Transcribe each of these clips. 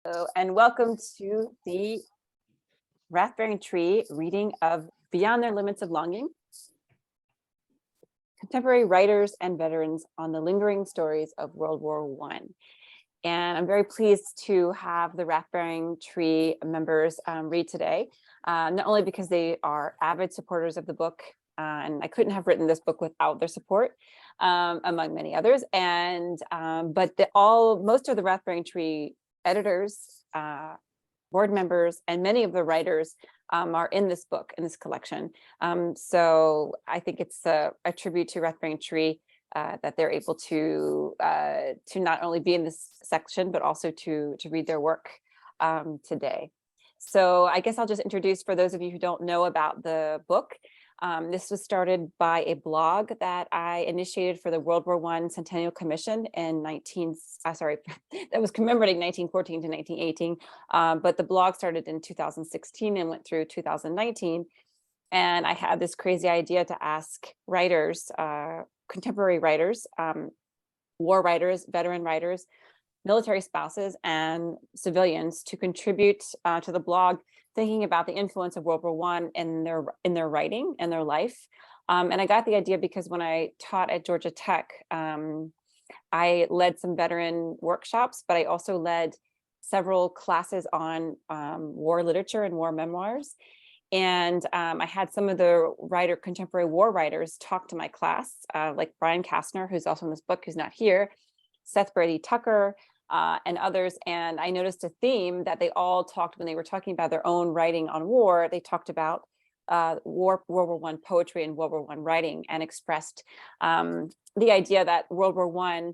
Hello, and welcome to the Raspberry Tree reading of Beyond Their Limits of Longing, Contemporary Writers and Veterans on the Lingering Stories of World War I. And I'm very pleased to have the Raspberry Tree members read today, not only because they are avid supporters of the book, and I couldn't have written this book without their support, among many others, and but most of the Raspberry Tree editors, board members, and many of the writers are in this book, in this collection. So I think it's a tribute to Raspberry Tree that they're able to not only be in this section, but also to read their work today. So I guess I'll just introduce, for those of you who don't know about the book, this was started by a blog that I initiated for the World War I Centennial Commission in that was commemorating 1914 to 1918. But the blog started in 2016 and went through 2019. And I had this crazy idea to ask writers, contemporary writers, war writers, veteran writers, military spouses, and civilians to contribute to the blog, thinking about the influence of World War I in their writing and their life. And I got the idea because when I taught at Georgia Tech, I led some veteran workshops, but I also led several classes on war literature and war memoirs. And I had some of the contemporary war writers talk to my class, like Brian Kastner, who's also in this book, who's not here, Seth Brady Tucker, and others. And I noticed a theme that they all talked when they were talking about their own writing on war. They talked about World War I poetry and World War I writing, and expressed the idea that World War I,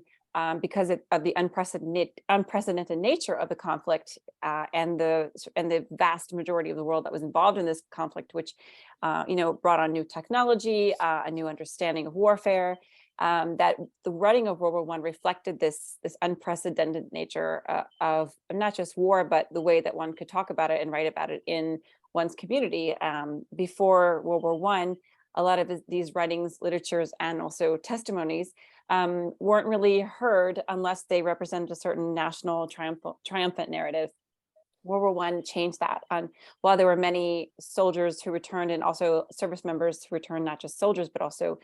because of the unprecedented nature of the conflict and the vast majority of the world that was involved in this conflict, which brought on new technology, a new understanding of warfare, that the writing of World War I reflected this unprecedented nature of not just war, but the way that one could talk about it and write about it in one's community. Before World War I, a lot of these writings, literatures, and also testimonies weren't really heard unless they represented a certain national triumphant narrative. World War I changed that. While there were many soldiers who returned, and also service members who returned, not just soldiers, but also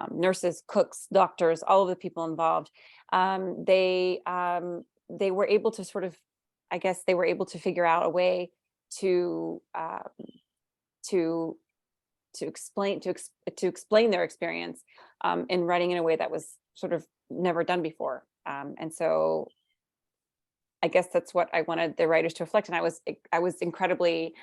nurses, cooks, doctors, all of the people involved, they were able to they were able to figure out a way to explain their experience in writing in a way that was sort of never done before. And so I guess that's what I wanted the writers to reflect. And I was incredibly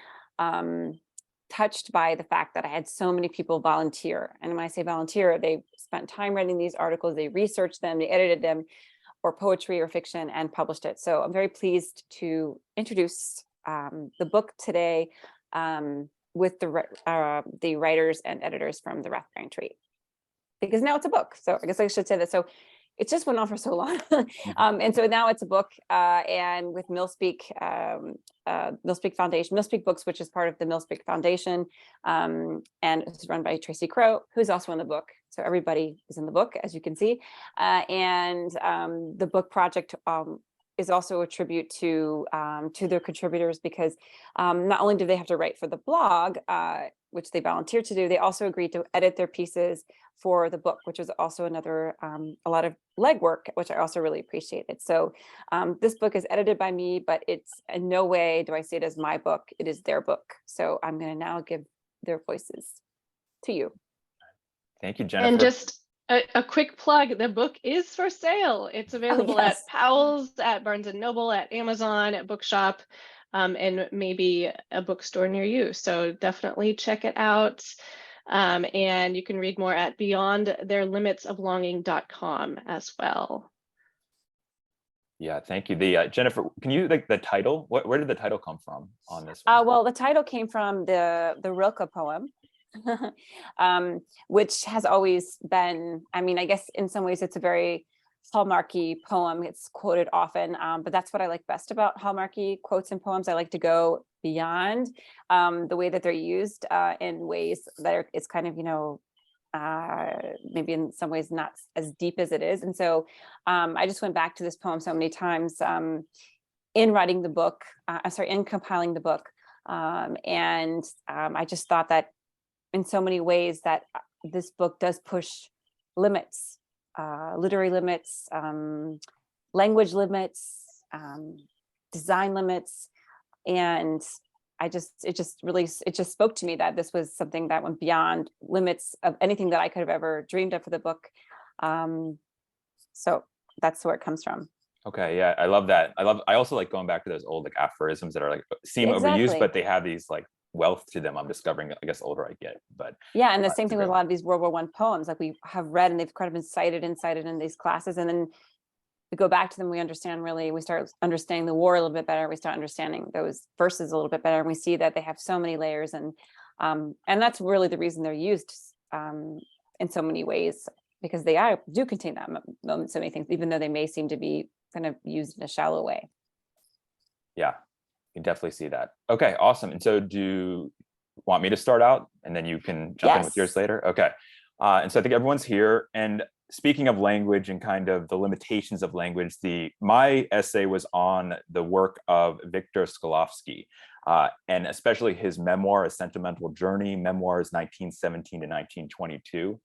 touched by the fact that I had so many people volunteer. And when I say volunteer, they spent time writing these articles, they researched them, they edited them, or poetry or fiction, and published it. So I'm very pleased to introduce the book today with the writers and editors from the Raspberry Tree, because now it's a book. So I guess I should say that. So it just went on for so long. And so now it's a book, and with MilSpeak Foundation, MilSpeak Books, which is part of the MilSpeak Foundation, and it's run by Tracy Crow, who's also in the book. So everybody is in the book, as you can see. And the book project is also a tribute to their contributors, because not only do they have to write for the blog, which they volunteered to do, they also agreed to edit their pieces for the book, which is also another a lot of legwork, which I also really appreciated. So this book is edited by me, but it's in no way do I see it as my book. It is their book. So I'm going to now give their voices to you. Thank you, Jennifer. And just a quick plug, the book is for sale. It's available at Powell's, at Barnes & Noble, at Amazon, at Bookshop, and maybe a bookstore near you. So definitely check it out. And you can read more at beyondtheirlimitsoflonging.com as well. Yeah, thank you. Jennifer, can you, like, the title? Where did the title come from on this one? Well, the title came from the Rilke poem, which has always been, I mean, I guess in some ways it's a very Hallmarky poem. It's quoted often, but that's what I like best about Hallmarky quotes and poems. I like to go beyond the way that they're used in ways that it's kind of, maybe in some ways not as deep as it is. And so I just went back to this poem so many times in writing the book, in compiling the book. I just thought that in so many ways that this book does push limits, literary limits, language limits, design limits. And it just spoke to me that this was something that went beyond limits of anything that I could have ever dreamed of for the book. So that's where it comes from. Okay, yeah, I love that. I also like going back to those old like aphorisms that are like seem overused, Exactly. but they have these like wealth to them. I'm discovering, I guess, older I get. But Yeah, and the same it's a thing with great a lot of these World War I poems, like we have read and they've kind of been cited in these classes, and then we go back to them, we start understanding the war a little bit better, we start understanding those verses a little bit better, and we see that they have so many layers, and that's really the reason they're used in so many ways, because they do contain that so many things, even though they may seem to be kind of used in a shallow way. Yeah, you can definitely see that. Okay, awesome. And so do you want me to start out and then you can jump in with yours Yes. later? Okay. And so I think everyone's here. And speaking of language and kind of the limitations of language, my essay was on the work of Victor Shklovsky, and especially his memoir, A Sentimental Journey, Memoirs 1917 to 1922.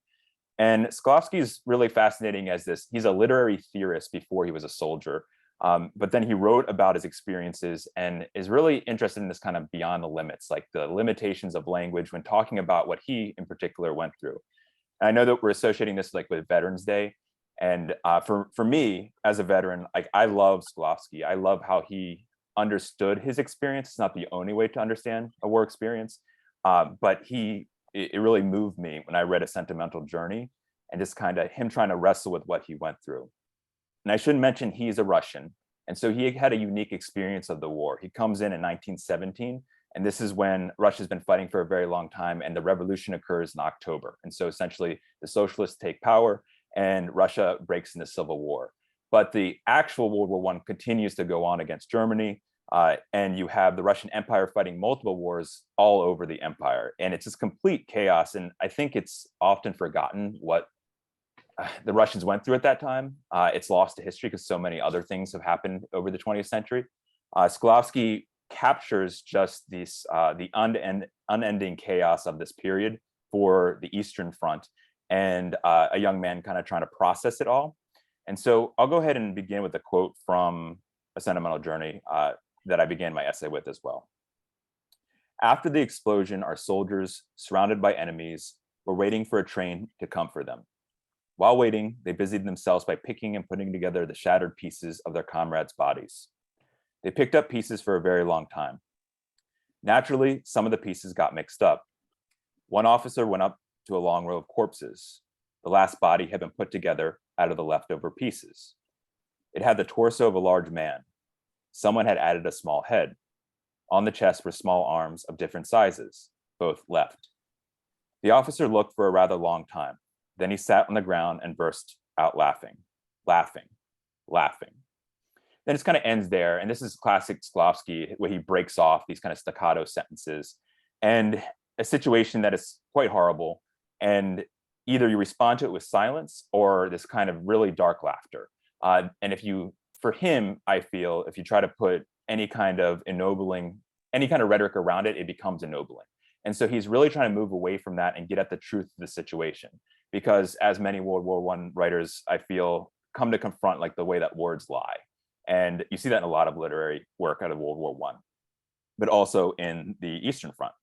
And Shklovsky is really fascinating he's a literary theorist before he was a soldier. But then he wrote about his experiences and is really interested in this kind of beyond the limits, like the limitations of language when talking about what he in particular went through. And I know that we're associating this like with Veterans Day. And for me as a veteran, like I love Shklovsky. I love how he understood his experience. It's not the only way to understand a war experience, but it really moved me when I read A Sentimental Journey and just kind of him trying to wrestle with what he went through. And I should mention he's a Russian. And so he had a unique experience of the war. He comes in 1917, and this is when Russia's been fighting for a very long time, and the revolution occurs in October. And so essentially the socialists take power and Russia breaks into civil war. But the actual World War I continues to go on against Germany. And you have the Russian Empire fighting multiple wars all over the empire. And it's just complete chaos. And I think it's often forgotten what the Russians went through at that time. It's lost to history because so many other things have happened over the 20th century. Shklovsky captures just the unending chaos of this period for the Eastern Front and a young man kind of trying to process it all. And so I'll go ahead and begin with a quote from A Sentimental Journey that I began my essay with as well. After the explosion, our soldiers, surrounded by enemies, were waiting for a train to come for them. While waiting, they busied themselves by picking and putting together the shattered pieces of their comrades' bodies. They picked up pieces for a very long time. Naturally, some of the pieces got mixed up. One officer went up to a long row of corpses. The last body had been put together out of the leftover pieces. It had the torso of a large man. Someone had added a small head. On the chest were small arms of different sizes, both left. The officer looked for a rather long time. Then he sat on the ground and burst out laughing. Then it kind of ends there. And this is classic Shklovsky, where he breaks off these kind of staccato sentences and a situation that is quite horrible. And either you respond to it with silence or this kind of really dark laughter. And for him, I feel, if you try to put any kind of ennobling, any kind of rhetoric around it, it becomes ennobling. And so he's really trying to move away from that and get at the truth of the situation. Because as many World War I writers, I feel, come to confront like the way that words lie. And you see that in a lot of literary work out of World War I, but also in the Eastern Front.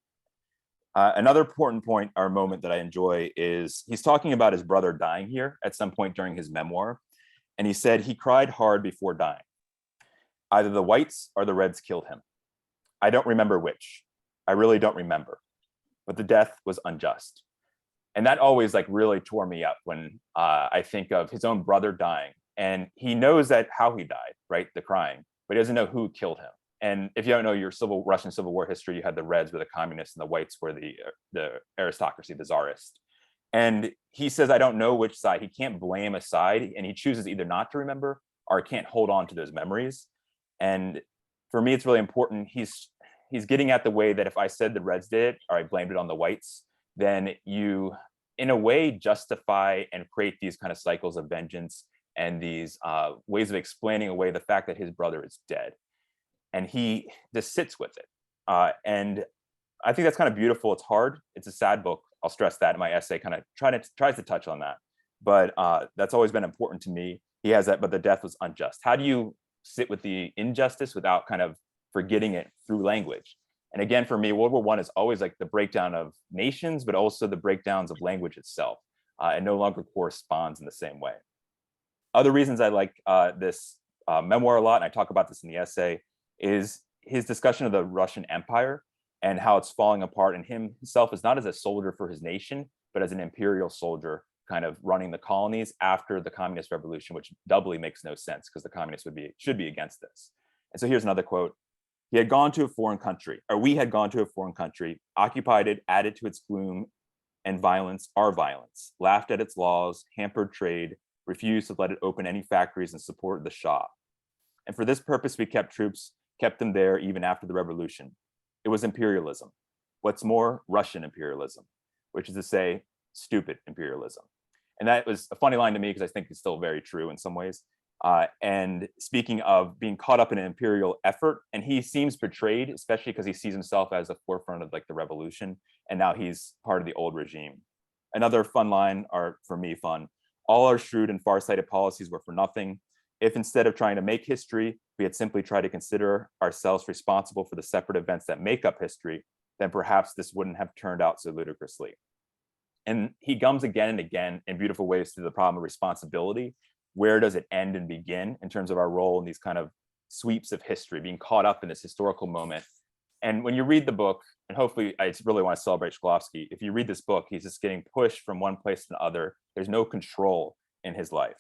Another important point or moment that I enjoy is he's talking about his brother dying here at some point during his memoir. And he said he cried hard before dying. Either the whites or the reds killed him. I don't remember which. I really don't remember. But the death was unjust. And that always like really tore me up when I think of his own brother dying. And he knows that how he died, right? The crying, but he doesn't know who killed him. And if you don't know your Russian Civil War history, you had the Reds were the communists and the whites were the aristocracy, the czarist. And he says, I don't know which side. He can't blame a side, and he chooses either not to remember or can't hold on to those memories. And for me, it's really important. He's getting at the way that if I said the Reds did it or I blamed it on the whites, then you, in a way, justify and create these kind of cycles of vengeance and these ways of explaining away the fact that his brother is dead. and he just sits with it. And I think that's kind of beautiful. It's hard. It's a sad book. I'll stress that. My essay kind of tries to touch on that, but that's always been important to me. He has that, but the death was unjust. How do you sit with the injustice without kind of forgetting it through language? And again, for me, World War I is always like the breakdown of nations, but also the breakdowns of language itself. It no longer corresponds in the same way. Other reasons I like this memoir a lot, and I talk about this in the essay, is his discussion of the Russian Empire and how it's falling apart, and himself is not as a soldier for his nation, but as an imperial soldier kind of running the colonies after the communist revolution, which doubly makes no sense because the communists should be against this. And so here's another quote. He had gone to a foreign country, or we had gone to a foreign country, occupied it, added to its gloom and violence, our violence, laughed at its laws, hampered trade, refused to let it open any factories and supported the Shah. And for this purpose, we kept troops, kept them there even after the revolution. It was imperialism. What's more, Russian imperialism, which is to say, stupid imperialism. And that was a funny line to me because I think it's still very true in some ways. And speaking of being caught up in an imperial effort, and he seems betrayed, especially because he sees himself as a forefront of like the revolution, and now he's part of the old regime. Another fun line, or for me fun, all our shrewd and far-sighted policies were for nothing. If instead of trying to make history, we had simply tried to consider ourselves responsible for the separate events that make up history, then perhaps this wouldn't have turned out so ludicrously. And he gums again and again in beautiful ways to the problem of responsibility. Where does it end and begin in terms of our role in these kind of sweeps of history, being caught up in this historical moment? And when you read the book, and hopefully I really want to celebrate Shklovsky, if you read this book, he's just getting pushed from one place to another. There's no control in his life.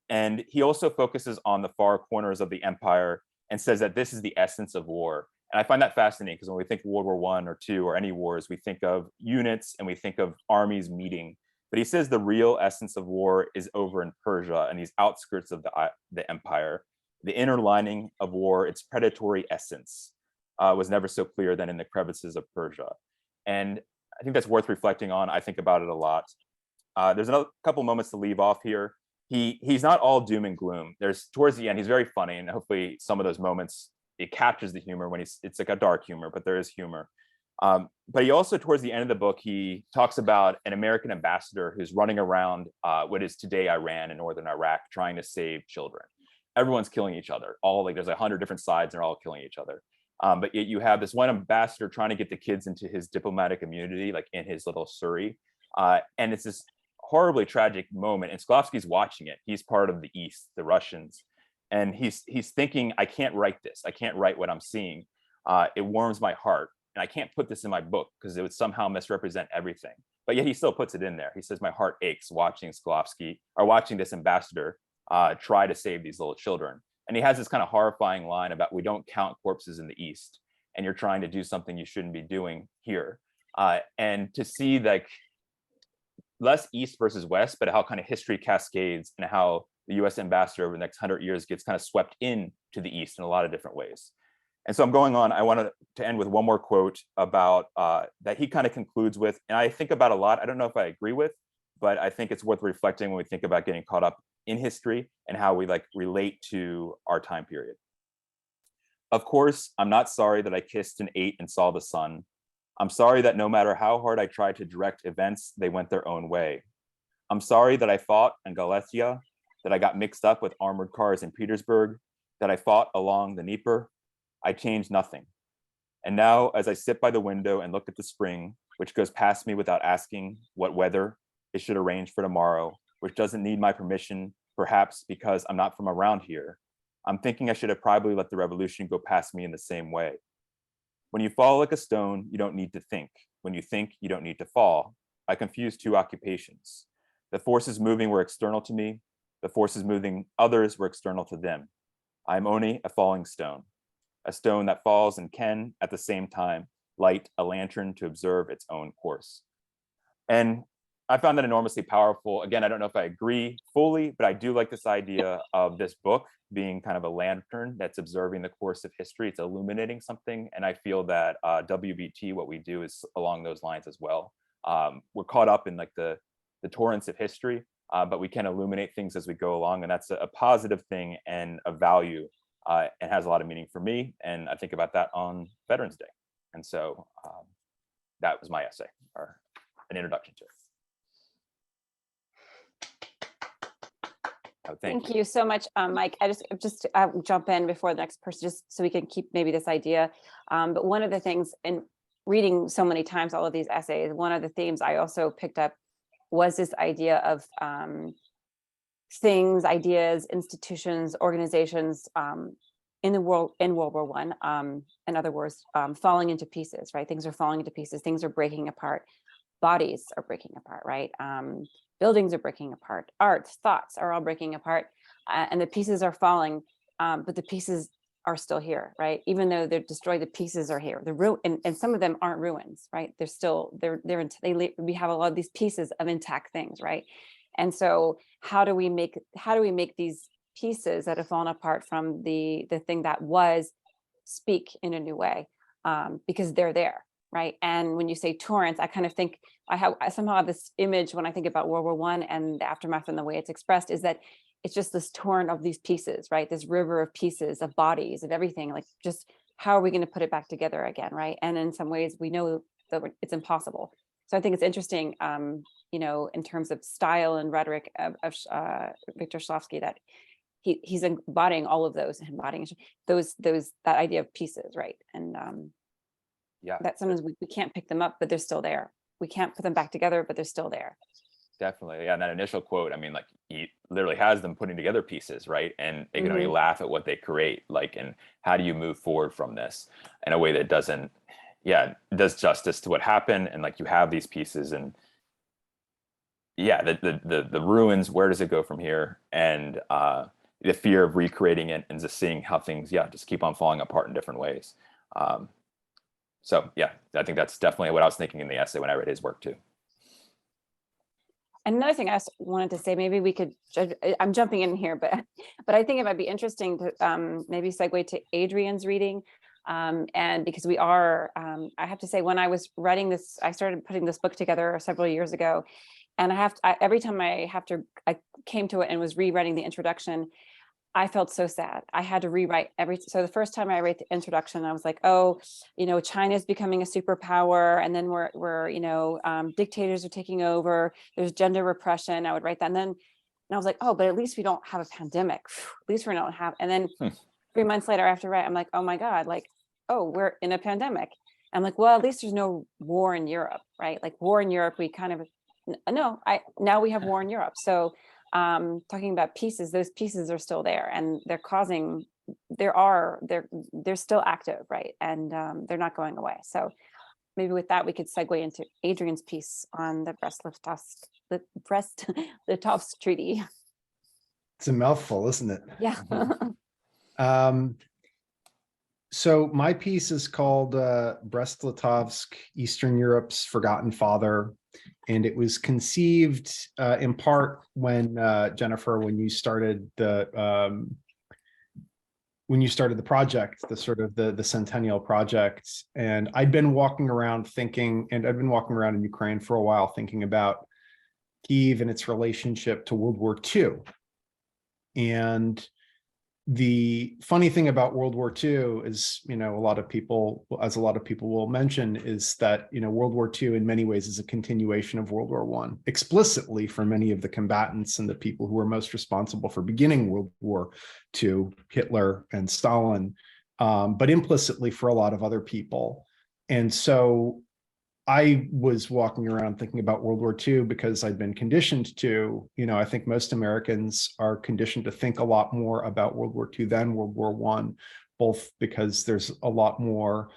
And he also focuses on the far corners of the empire and says that this is the essence of war. And I find that fascinating because when we think of World War I or II or any wars, we think of units and we think of armies meeting. But he says the real essence of war is over in Persia and these outskirts of the empire. The inner lining of war, its predatory essence, was never so clear than in the crevices of Persia. And I think that's worth reflecting on. I think about it a lot. There's another couple moments to leave off here. He's not all doom and gloom. There's towards the end, he's very funny, and hopefully some of those moments, it captures the humor when it's like a dark humor, but there is humor. But he also, towards the end of the book, he talks about an American ambassador who's running around what is today Iran and northern Iraq, trying to save children. Everyone's killing each other. There's 100 different sides, and they're all killing each other. But yet you have this one ambassador trying to get the kids into his diplomatic immunity, like in his little Surrey. And it's this horribly tragic moment. And Shklovsky's watching it. He's part of the East, the Russians. And he's thinking, I can't write this. I can't write what I'm seeing. It warms my heart. And I can't put this in my book because it would somehow misrepresent everything. But yet he still puts it in there. He says, my heart aches watching Shklovsky, or watching this ambassador try to save these little children. And he has this kind of horrifying line about, we don't count corpses in the East, and you're trying to do something you shouldn't be doing here. And to see like less East versus West, but how kind of history cascades and how the US ambassador over the next 100 years gets kind of swept in to the East in a lot of different ways. And so I'm going on. I wanted to end with one more quote about that he kind of concludes with, and I think about a lot. I don't know if I agree with, but I think it's worth reflecting when we think about getting caught up in history and how we like relate to our time period. Of course, I'm not sorry that I kissed and ate and saw the sun. I'm sorry that no matter how hard I tried to direct events, they went their own way. I'm sorry that I fought in Galicia, that I got mixed up with armored cars in Petersburg, that I fought along the Dnieper. I changed nothing. And now, as I sit by the window and look at the spring, which goes past me without asking what weather it should arrange for tomorrow, which doesn't need my permission, perhaps because I'm not from around here, I'm thinking I should have probably let the revolution go past me in the same way. When you fall like a stone, you don't need to think. When you think, you don't need to fall. I confuse two occupations. The forces moving were external to me. The forces moving others were external to them. I am only a falling stone, a stone that falls and can, at the same time, light a lantern to observe its own course. And I found that enormously powerful. Again, I don't know if I agree fully, but I do like this idea of this book being kind of a lantern that's observing the course of history. It's illuminating something. And I feel that WBT, what we do is along those lines as well. We're caught up in like the torrents of history, but we can illuminate things as we go along. And that's a positive thing and a value and has a lot of meaning for me. And I think about that on Veterans Day. And so that was my essay, or an introduction to it. Oh, Thank you so much, Mike. I just jump in before the next person, just so we can keep maybe this idea. But one of the things in reading so many times all of these essays, one of the themes I also picked up was this idea of things, ideas, institutions, organizations in World War I. In other words, falling into pieces, right? Things are falling into pieces. Things are breaking apart. Bodies are breaking apart, right? Buildings are breaking apart. Art, thoughts are all breaking apart, and the pieces are falling, but the pieces are still here, right? Even though they're destroyed, the pieces are here. And some of them aren't ruins, right? They're still we have a lot of these pieces of intact things, right? And so how do we make these pieces that have fallen apart from the thing that was speak in a new way, because they're there, right? And when you say torrents, I kind of think I somehow have this image when I think about World War I and the aftermath and the way it's expressed, is that it's just this torrent of these pieces, right? This river of pieces, of bodies, of everything. Like, just how are we going to put it back together again, right? And in some ways, we know that it's impossible. So I think it's interesting, in terms of style and rhetoric of Victor Shklovsky, that he's embodying all of those, that idea of pieces, right? And yeah, that sometimes we can't pick them up, but they're still there. We can't put them back together, but they're still there. Definitely. Yeah. And that initial quote, I mean, like, he literally has them putting together pieces, right? And they can only laugh at what they create. Like, and how do you move forward from this in a way that does justice to what happened? And like, you have these pieces, and the ruins, where does it go from here? And the fear of recreating it and just seeing how things, just keep on falling apart in different ways. So yeah, I think that's definitely what I was thinking in the essay when I read his work too. Another thing I wanted to say, maybe we could, I'm jumping in here, but I think it might be interesting to maybe segue to Adrian's reading. And because we are, I have to say, when I was writing this, I started putting this book together several years ago. And every time I came to it and was rewriting the introduction, I felt so sad. I had to rewrite so the first time I read the introduction, I was like, oh, China's becoming a superpower, and then we're dictators are taking over. There's gender repression. I would write that, and I was like, oh, but at least we don't have a pandemic. At least we don't have. And then 3 months later, after write, I'm like, oh my God, like, oh, we're in a pandemic. I'm like, well, at least there's no war in Europe, right? Like, war in Europe, we kind of now we have war in Europe. So talking about pieces, those pieces are still there, and they're still active, right? And they're not going away. So maybe with that, we could segue into Adrian's piece on the Brest-Litovsk Treaty. It's a mouthful, isn't it? Yeah. So my piece is called Brest-Litovsk, Eastern Europe's Forgotten Father. And it was conceived in part when Jennifer, when you started the project, the sort of the Centennial Project. And I'd been walking around thinking, and I've been walking around in Ukraine for a while thinking about Kyiv and its relationship to World War II. And the funny thing about World War II is, a lot of people will mention, is that, World War II in many ways is a continuation of World War I, explicitly for many of the combatants and the people who were most responsible for beginning World War II, Hitler and Stalin, but implicitly for a lot of other people. And so I was walking around thinking about World War II because I'd been conditioned to, I think most Americans are conditioned to think a lot more about World War II than World War I, both because there's a lot more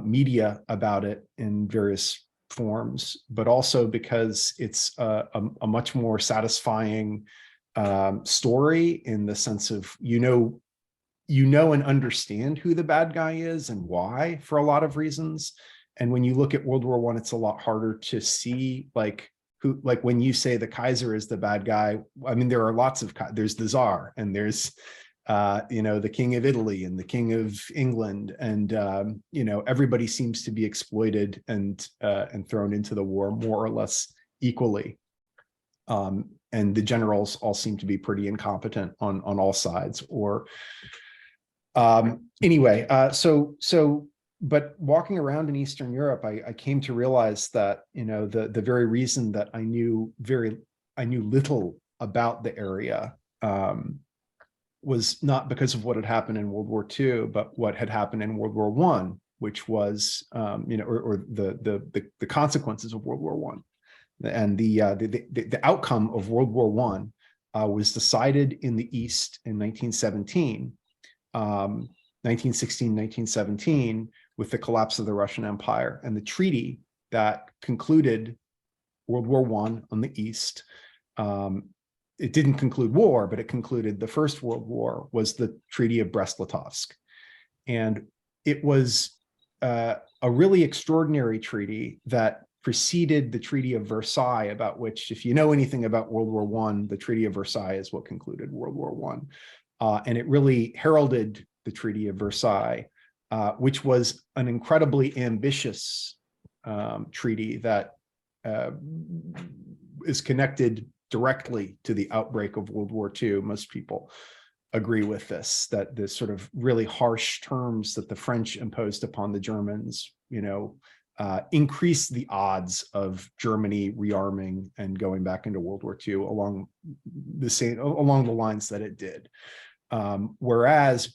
media about it in various forms, but also because it's a much more satisfying story, in the sense of, and understand who the bad guy is and why, for a lot of reasons. And when you look at World War I, it's a lot harder to see, when you say the Kaiser is the bad guy. I mean, there are lots of, there's the Tsar, and there's, the King of Italy and the King of England, and everybody seems to be exploited and thrown into the war more or less equally. And the generals all seem to be pretty incompetent on all sides, or Anyway, but walking around in Eastern Europe, I came to realize that, the very reason that I knew little about the area, was not because of what had happened in World War II, but what had happened in World War I, which was, or the consequences of World War I, and the outcome of World War I was decided in the East in 1917, 1917, with the collapse of the Russian Empire, and the treaty that concluded World War I on the East. It didn't conclude war, but it concluded the First World War, was the Treaty of Brest-Litovsk. And it was a really extraordinary treaty that preceded the Treaty of Versailles, about which, if you know anything about World War I, the Treaty of Versailles is what concluded World War I. And it really heralded the Treaty of Versailles, which was an incredibly ambitious treaty that is connected directly to the outbreak of World War II. Most people agree with this, that the sort of really harsh terms that the French imposed upon the Germans, increased the odds of Germany rearming and going back into World War II along the lines that it did. Whereas,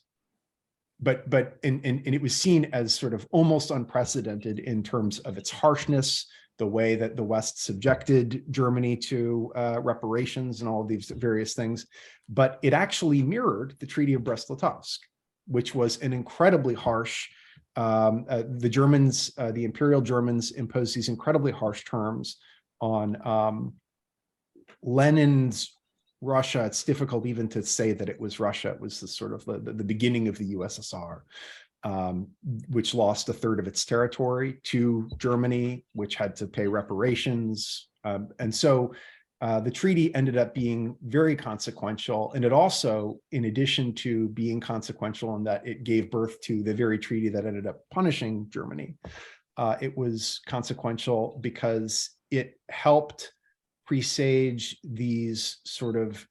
but it was seen as sort of almost unprecedented in terms of its harshness, the way that the West subjected Germany to reparations and all of these various things. But it actually mirrored the Treaty of Brest-Litovsk, which was an incredibly harsh, the Germans, the Imperial Germans imposed these incredibly harsh terms on Lenin's Russia. It's difficult even to say that it was Russia. It was the sort of the beginning of the USSR. Which lost a third of its territory to Germany, which had to pay reparations. And so the treaty ended up being very consequential. And it also, in addition to being consequential in that it gave birth to the very treaty that ended up punishing Germany, it was consequential because it helped presage these sort of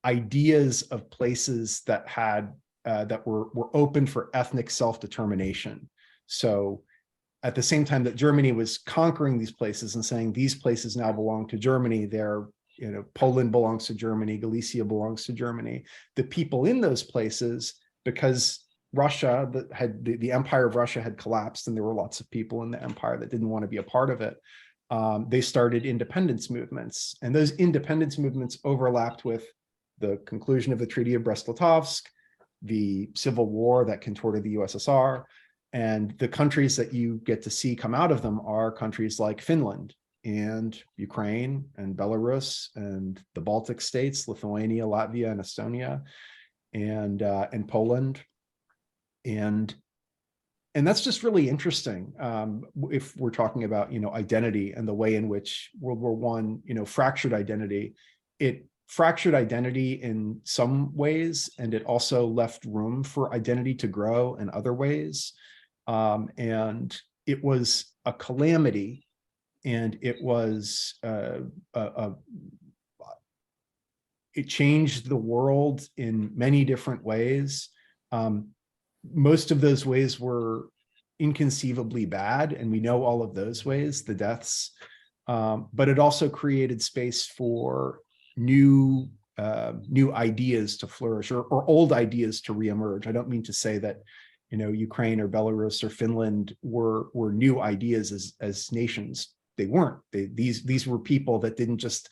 ideas of places that had that were open for ethnic self-determination. So at the same time that Germany was conquering these places and saying these places now belong to Germany, Poland belongs to Germany, Galicia belongs to Germany, the people in those places, because Russia, the empire of Russia had collapsed and there were lots of people in the empire that didn't want to be a part of it, they started independence movements. And those independence movements overlapped with the conclusion of the Treaty of Brest-Litovsk, the civil war that contorted the USSR, and the countries that you get to see come out of them are countries like Finland and Ukraine and Belarus and the Baltic states, Lithuania, Latvia, and Estonia, and Poland. And that's just really interesting if we're talking about, identity and the way in which World War I, fractured identity. It fractured identity in some ways, and it also left room for identity to grow in other ways. And it was a calamity, and it was it changed the world in many different ways. Most of those ways were inconceivably bad, and we know all of those ways, the deaths, but it also created space for new ideas to flourish, or old ideas to reemerge. I don't mean to say that Ukraine or Belarus or Finland were new ideas as nations. They weren't. These were people that didn't just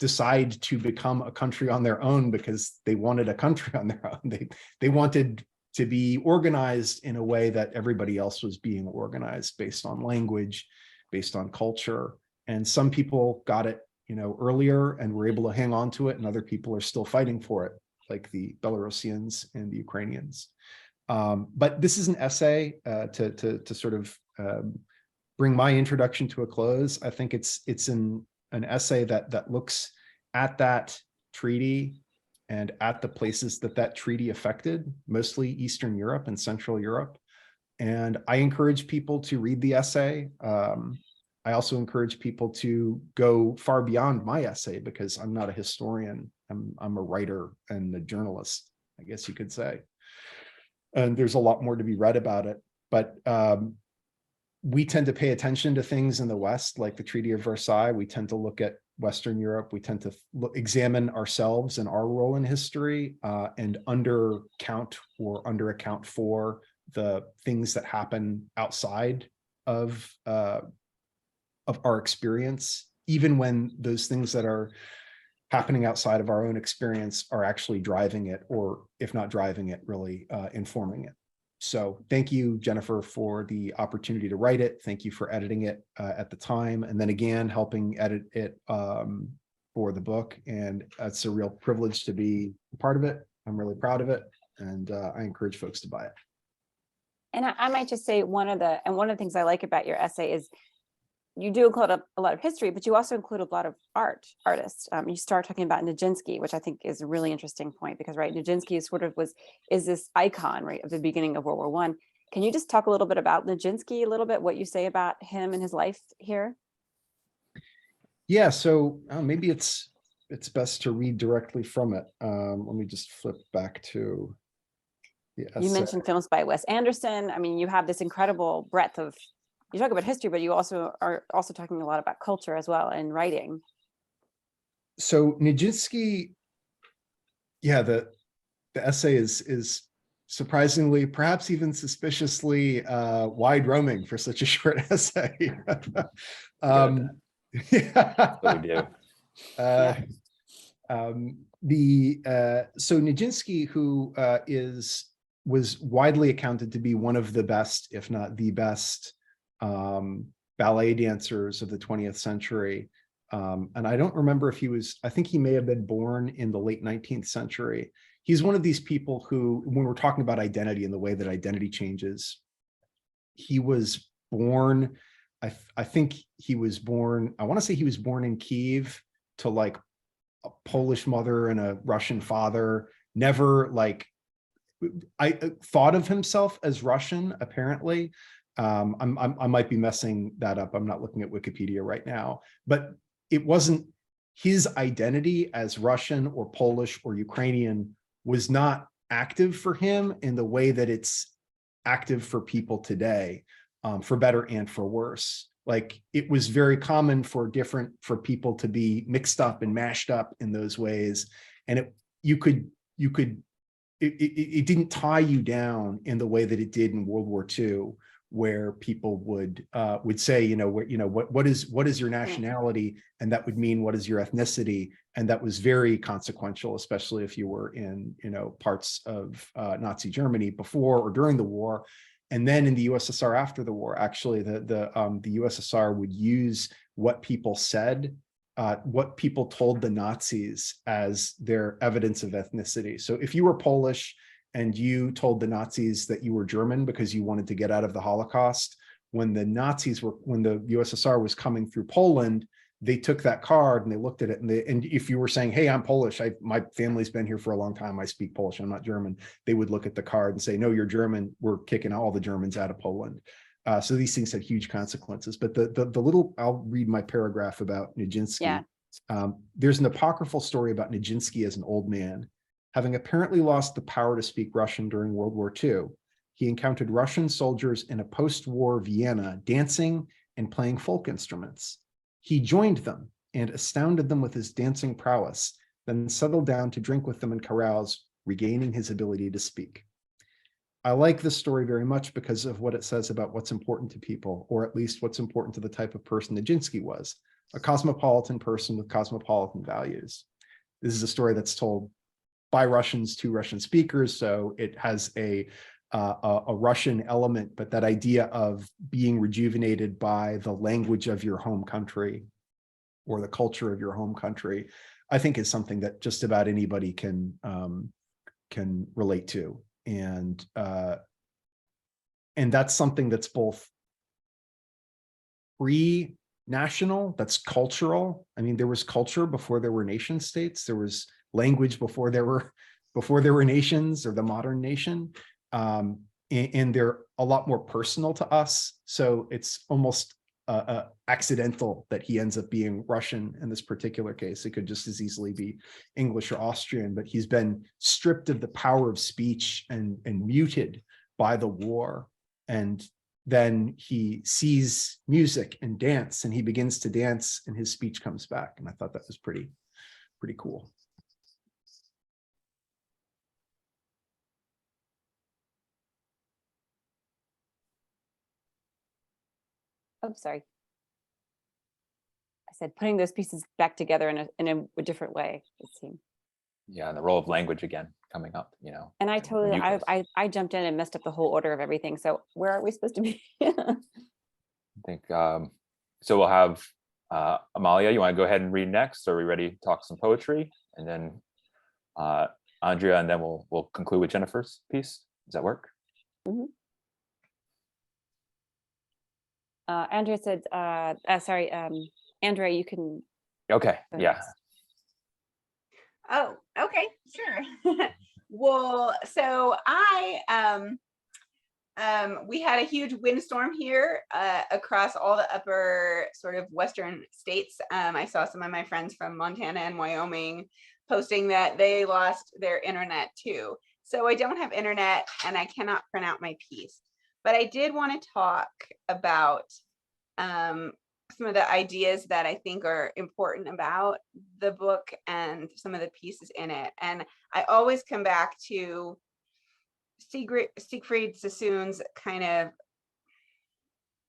decide to become a country on their own because they wanted a country on their own. They wanted to be organized in a way that everybody else was being organized, based on language, based on culture. And some people got it, earlier and were able to hang on to it, and other people are still fighting for it, like the Belarusians and the Ukrainians. But this is an essay to sort of bring my introduction to a close. I think it's an essay that looks at that treaty and at the places that treaty affected, mostly Eastern Europe and Central Europe. And I encourage people to read the essay. I also encourage people to go far beyond my essay, because I'm not a historian. I'm a writer and a journalist, I guess you could say. And there's a lot more to be read about it. But we tend to pay attention to things in the West, like the Treaty of Versailles. We tend to look at Western Europe. We tend to examine ourselves and our role in history, and undercount or under account for the things that happen outside of our experience, even when those things that are happening outside of our own experience are actually driving it, or if not driving it, really informing it. So thank you, Jennifer, for the opportunity to write it. Thank you for editing it at the time. And then again, helping edit it for the book. And it's a real privilege to be a part of it. I'm really proud of it. And I encourage folks to buy it. And I might just say one of the things I like about your essay is you do include a lot of history, but you also include a lot of artists. You start talking about Nijinsky, which I think is a really interesting point, because right, Nijinsky is this icon, right, of the beginning of World War I. Can you just talk a little bit about Nijinsky, a little bit, what you say about him and his life here? Yeah, so maybe it's best to read directly from it. Let me just flip back to the essay. You mentioned films by Wes Anderson. I mean, you have this incredible breadth of, you talk about history, but you also are talking a lot about culture as well and writing. So Nijinsky, yeah, the essay is surprisingly, perhaps even suspiciously wide roaming for such a short essay. Yeah. What we do. So Nijinsky, who was widely accounted to be one of the best, if not the best, ballet dancers of the 20th century. And I don't remember if I think he may have been born in the late 19th century. He's one of these people who, when we're talking about identity and the way that identity changes, he was born, I think he was born, I want to say he was born in Kyiv to like a Polish mother and a Russian father. Never I thought of himself as Russian, apparently. I might be messing that up. I'm not looking at Wikipedia right now, but it wasn't his identity as Russian or Polish or Ukrainian was not active for him in the way that it's active for people today, for better and for worse. Like, it was very common for people to be mixed up and mashed up in those ways. And it didn't tie you down in the way that it did in World War II, where people would say, what is your nationality? And that would mean, what is your ethnicity? And that was very consequential, especially if you were in, parts of Nazi Germany before or during the war. And then in the USSR after the war, actually, the USSR would use what people said, what people told the Nazis as their evidence of ethnicity. So if you were Polish and you told the Nazis that you were German because you wanted to get out of the Holocaust, when the USSR was coming through Poland, they took that card and they looked at it, and if you were saying, hey, I'm Polish, my family's been here for a long time, I speak Polish, I'm not German, they would look at the card and say, no, you're German, we're kicking all the Germans out of Poland. So these things had huge consequences. But the little, I'll read my paragraph about Nijinsky. Yeah. There's an apocryphal story about Nijinsky as an old man. Having apparently lost the power to speak Russian during World War II, he encountered Russian soldiers in a post-war Vienna dancing and playing folk instruments. He joined them and astounded them with his dancing prowess, then settled down to drink with them in carouse, regaining his ability to speak. I like this story very much because of what it says about what's important to people, or at least what's important to the type of person Nijinsky was, a cosmopolitan person with cosmopolitan values. This is a story that's told by Russians to Russian speakers, so it has a Russian element, but that idea of being rejuvenated by the language of your home country or the culture of your home country, I think is something that just about anybody can relate to. And that's something that's both pre-national, that's cultural. I mean, there was culture before there were nation states. There was language before there were nations, or the modern nation. And they're a lot more personal to us. So it's almost accidental that he ends up being Russian in this particular case. It could just as easily be English or Austrian, but he's been stripped of the power of speech and muted by the war. And then he sees music and dance, and he begins to dance, and his speech comes back. And I thought that was pretty cool. Oh, sorry. I said putting those pieces back together in a different way, it seemed. Yeah, and the role of language again coming up, And I totally, muteness. I jumped in and messed up the whole order of everything. So where are we supposed to be? I think so. We'll have Amalia. You want to go ahead and read next? Or are we ready to talk some poetry? And then Andrea, and then we'll conclude with Jennifer's piece. Does that work? Mm-hmm. Andrea said, sorry, Andrea, you can. Okay. go Yeah. next. Oh, okay, sure. Well, so we had a huge windstorm here across all the upper sort of western states. I saw some of my friends from Montana and Wyoming posting that they lost their internet too. So I don't have internet and I cannot print out my piece. But I did want to talk about some of the ideas that I think are important about the book and some of the pieces in it. And I always come back to Siegfried Sassoon's kind of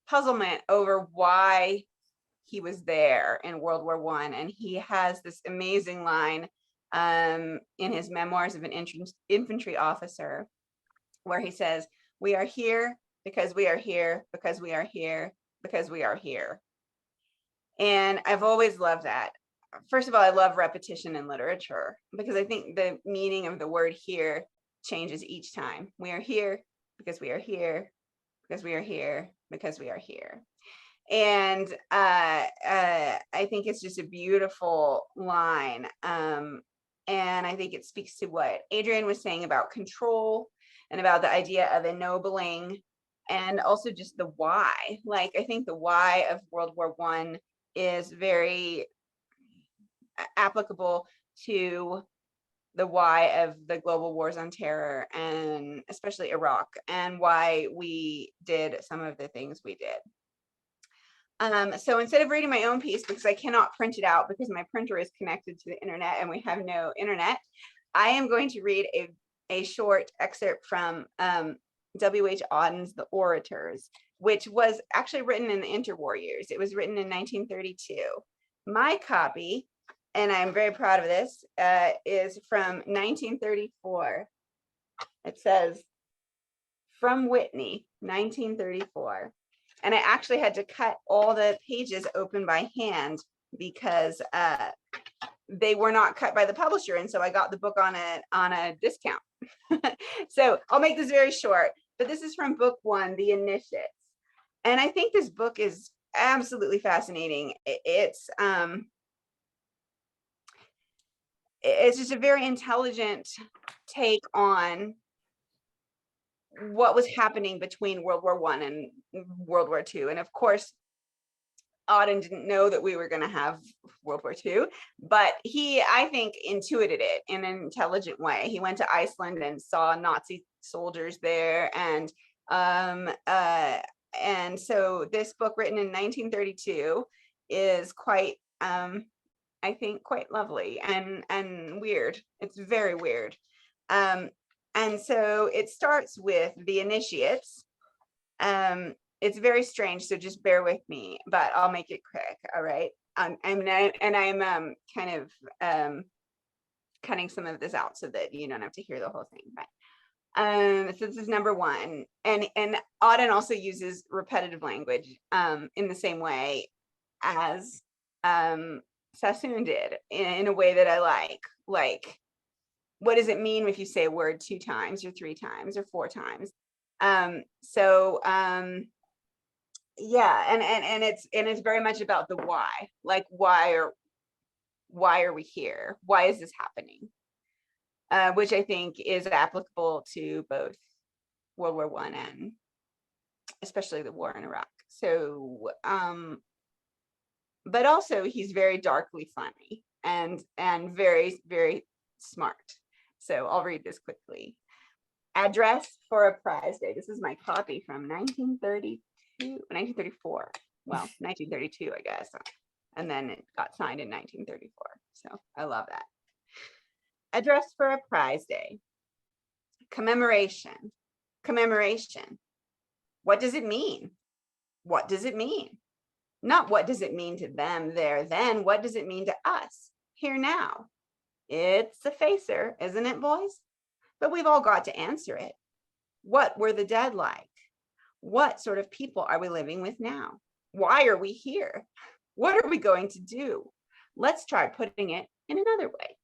puzzlement over why he was there in World War I. And he has this amazing line in his Memoirs of an Infantry Officer, where he says, "We are here because we are here, because we are here, because we are here." And I've always loved that. First of all, I love repetition in literature because I think the meaning of the word here changes each time. We are here because we are here, because we are here, because we are here. And I think it's just a beautiful line. And I think it speaks to what Adrian was saying about control and about the idea of ennobling, and also just the why. Like, I think the why of World War I is very applicable to the why of the global wars on terror, and especially Iraq, and why we did some of the things we did. So instead of reading my own piece, because I cannot print it out because my printer is connected to the internet and we have no internet, I am going to read a short excerpt from W.H. Auden's The Orators, which was actually written in the interwar years. It was written in 1932. My copy, and I'm very proud of this, is from 1934. It says, "From Whitney, 1934. And I actually had to cut all the pages open by hand because they were not cut by the publisher. And so I got the book on a discount. So I'll make this very short, but this is from book 1, The Initiates. And I think this book is absolutely fascinating. It's just a very intelligent take on what was happening between World War I and World War II. And of course, Auden didn't know that we were going to have World War II, but he, I think, intuited it in an intelligent way. He went to Iceland and saw Nazi soldiers there. And so this book, written in 1932, is quite, I think, quite lovely and weird. It's very weird. And so it starts with the initiates. It's very strange, so just bear with me, but I'll make it quick. All right. I'm kind of cutting some of this out so that you don't have to hear the whole thing. But so this is number 1, and Auden also uses repetitive language in the same way as Sassoon did, in a way that I like. Like, what does it mean if you say a word 2 times or 3 times or 4 times? Yeah, and it's very much about the why. Like, why are we here? Why is this happening? Which I think is applicable to both World War I and especially the war in Iraq. So, but also he's very darkly funny and very, very smart. So I'll read this quickly. Address for a Prize Day. This is my copy from 1934. Well, 1932, I guess. And then it got signed in 1934. So I love that. Address for a Prize Day. Commemoration. Commemoration. What does it mean? What does it mean? Not what does it mean to them there then, what does it mean to us here now? It's a facer, isn't it, boys? But we've all got to answer it. What were the dead like? What sort of people are we living with now? Why are we here? What are we going to do? Let's try putting it in another way.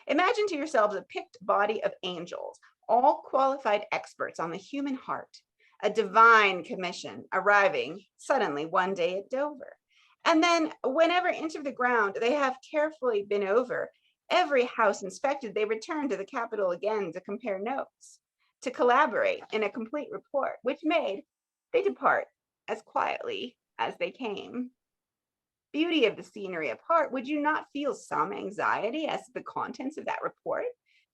Imagine to yourselves a picked body of angels, all qualified experts on the human heart, a divine commission arriving suddenly one day at Dover. And then whenever inch of the ground they have carefully been over, every house inspected, they return to the Capitol again to compare notes, to collaborate in a complete report, which made, they depart as quietly as they came. Beauty of the scenery apart, would you not feel some anxiety as to the contents of that report?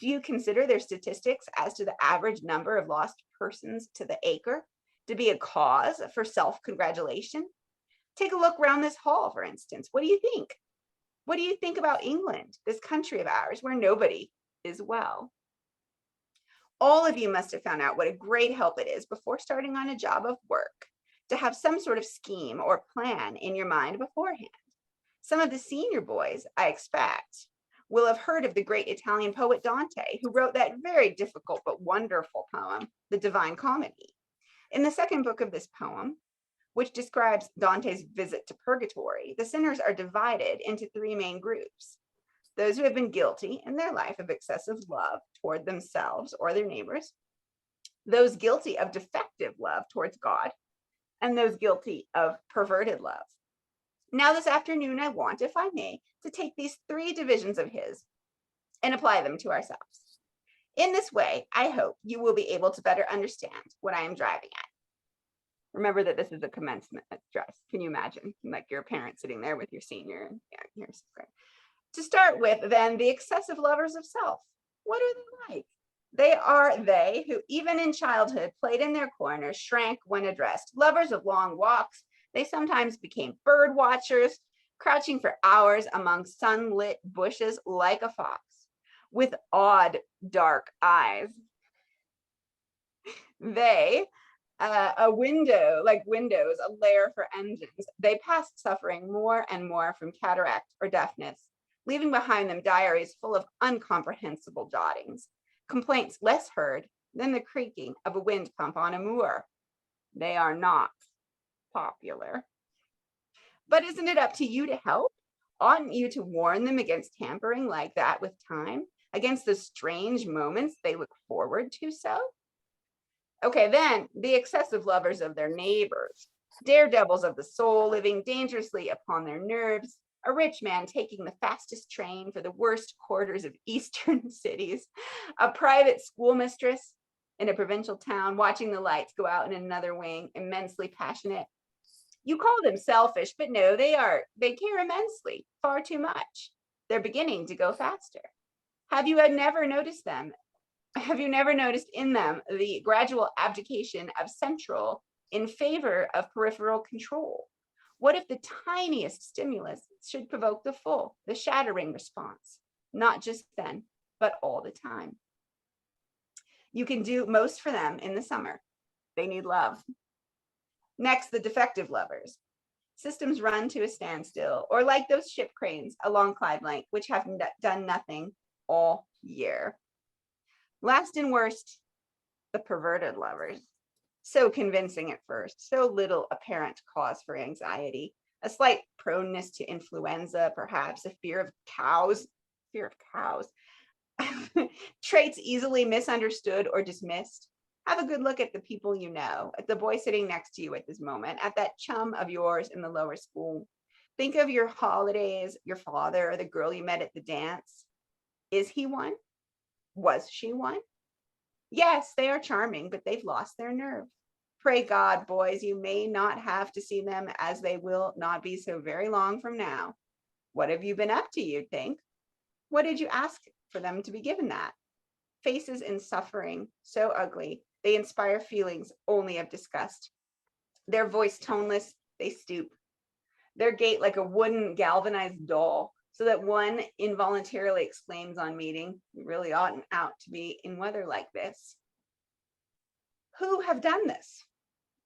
Do you consider their statistics as to the average number of lost persons to the acre to be a cause for self-congratulation? Take a look around this hall, for instance. What do you think? What do you think about England, this country of ours where nobody is well? All of you must have found out what a great help it is before starting on a job of work to have some sort of scheme or plan in your mind beforehand. Some of the senior boys, I expect, will have heard of the great Italian poet Dante, who wrote that very difficult but wonderful poem, The Divine Comedy. In the second book of this poem, which describes Dante's visit to purgatory, the sinners are divided into three main groups. Those who have been guilty in their life of excessive love toward themselves or their neighbors, those guilty of defective love towards God, and those guilty of perverted love. Now this afternoon, I want, if I may, to take these three divisions of his and apply them to ourselves. In this way, I hope you will be able to better understand what I am driving at. Remember that this is a commencement address. Can you imagine, like your parent sitting there with your senior? Yeah, here's great. To start with, then, the excessive lovers of self. What are they like? They are they who, even in childhood, played in their corners, shrank when addressed. Lovers of long walks, they sometimes became bird watchers, crouching for hours among sunlit bushes like a fox, with odd dark eyes. They, a window, like windows, a lair for engines. They passed suffering more and more from cataract or deafness, leaving behind them diaries full of incomprehensible jottings, complaints less heard than the creaking of a wind pump on a moor. They are not popular. But isn't it up to you to help? Oughtn't you to warn them against tampering like that with time, against the strange moments they look forward to so? Okay, then the excessive lovers of their neighbors, daredevils of the soul, living dangerously upon their nerves, a rich man taking the fastest train for the worst quarters of eastern cities, a private schoolmistress in a provincial town watching the lights go out in another wing, immensely passionate. You call them selfish, but no, they care immensely, far too much. They're beginning to go faster. Have you never noticed them? Have you never noticed in them the gradual abdication of central in favor of peripheral control? What if the tiniest stimulus should provoke the full, the shattering response, not just then, but all the time? You can do most for them in the summer. They need love. Next, the defective lovers. Systems run to a standstill, or like those ship cranes along Clyde which have done nothing all year. Last and worst, the perverted lovers. So convincing at first, so little apparent cause for anxiety, a slight proneness to influenza, perhaps a fear of cows, traits easily misunderstood or dismissed. Have a good look at the people you know, at the boy sitting next to you at this moment, at that chum of yours in the lower school. Think of your holidays, your father, or the girl you met at the dance. Is he one? Was she one? Yes, they are charming, but they've lost their nerve. Pray God, boys, you may not have to see them, as they will not be so very long from now. What have you been up to, you'd think? What did you ask for them to be given that? Faces in suffering, so ugly, they inspire feelings only of disgust. Their voice toneless, they stoop. Their gait like a wooden galvanized doll, so that one involuntarily exclaims on meeting, "You really oughtn't out to be in weather like this." Who have done this?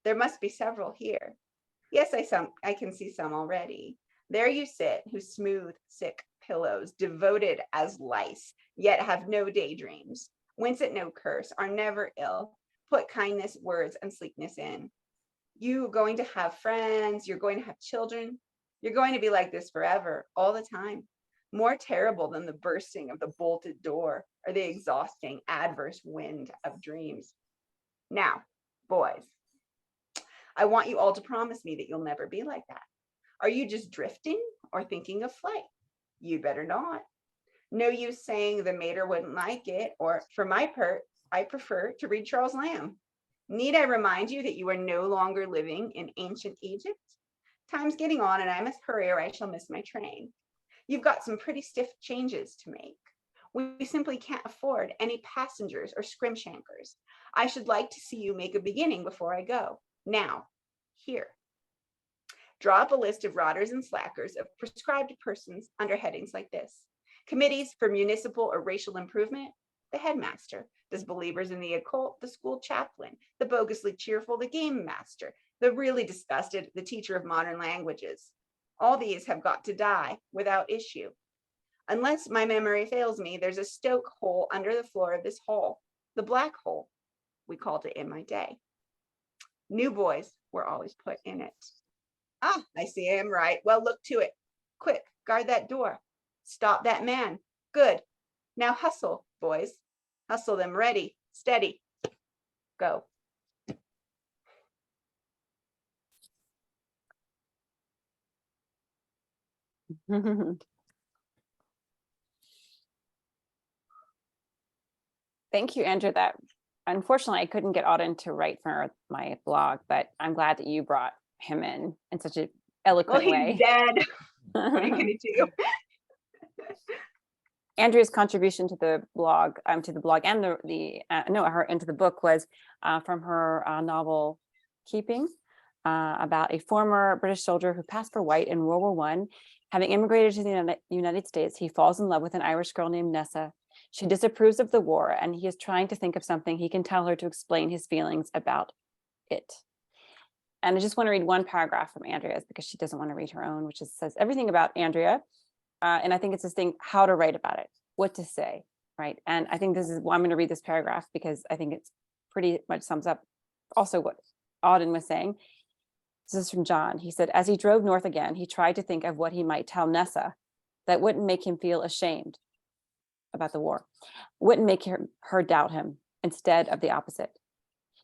There must be several here. Yes, I can see some already. There you sit, whose smooth, sick pillows, devoted as lice, yet have no daydreams, wince at no curse, are never ill, put kindness, words, and sleekness in. You going to have friends, you're going to have children, you're going to be like this forever, all the time. More terrible than the bursting of the bolted door or the exhausting adverse wind of dreams. Now, boys, I want you all to promise me that you'll never be like that. Are you just drifting or thinking of flight? You'd better not. No use saying the mater wouldn't like it, or for my part, I prefer to read Charles Lamb. Need I remind you that you are no longer living in ancient Egypt? Time's getting on and I must hurry or I shall miss my train. You've got some pretty stiff changes to make. We simply can't afford any passengers or scrimshankers. I should like to see you make a beginning before I go. Now, here. Draw up a list of rotters and slackers of prescribed persons under headings like this. Committees for municipal or racial improvement, the headmaster. Disbelievers in the occult, the school chaplain. The bogusly cheerful, the game master. The really disgusted, the teacher of modern languages. All these have got to die without issue. Unless my memory fails me, there's a stoke hole under the floor of this hall, the black hole, we called it in my day. New boys were always put in it. Ah, I see I am right. Well, look to it. Quick, guard that door. Stop that man. Good. Now hustle, boys. Hustle them. Ready, steady, go. Thank you, Andrew. That unfortunately I couldn't get Auden to write for my blog, but I'm glad that you brought him in such an eloquent Well, way. he's dead. What are you gonna do? Andrea's contribution to the blog and into the book was from her novel Keeping, about a former British soldier who passed for white in World War I. Having immigrated to the United States, he falls in love with an Irish girl named Nessa. She disapproves of the war, and he is trying to think of something he can tell her to explain his feelings about it. And I just want to read one paragraph from Andrea's because she doesn't want to read her own, which says everything about Andrea. And I think it's this thing, how to write about it, what to say, right? And I think this is why I'm going to read this paragraph because I think it's pretty much sums up also what Auden was saying. This is from John. He said, as he drove north again, he tried to think of what he might tell Nessa that wouldn't make him feel ashamed about the war, wouldn't make her doubt him, instead of the opposite.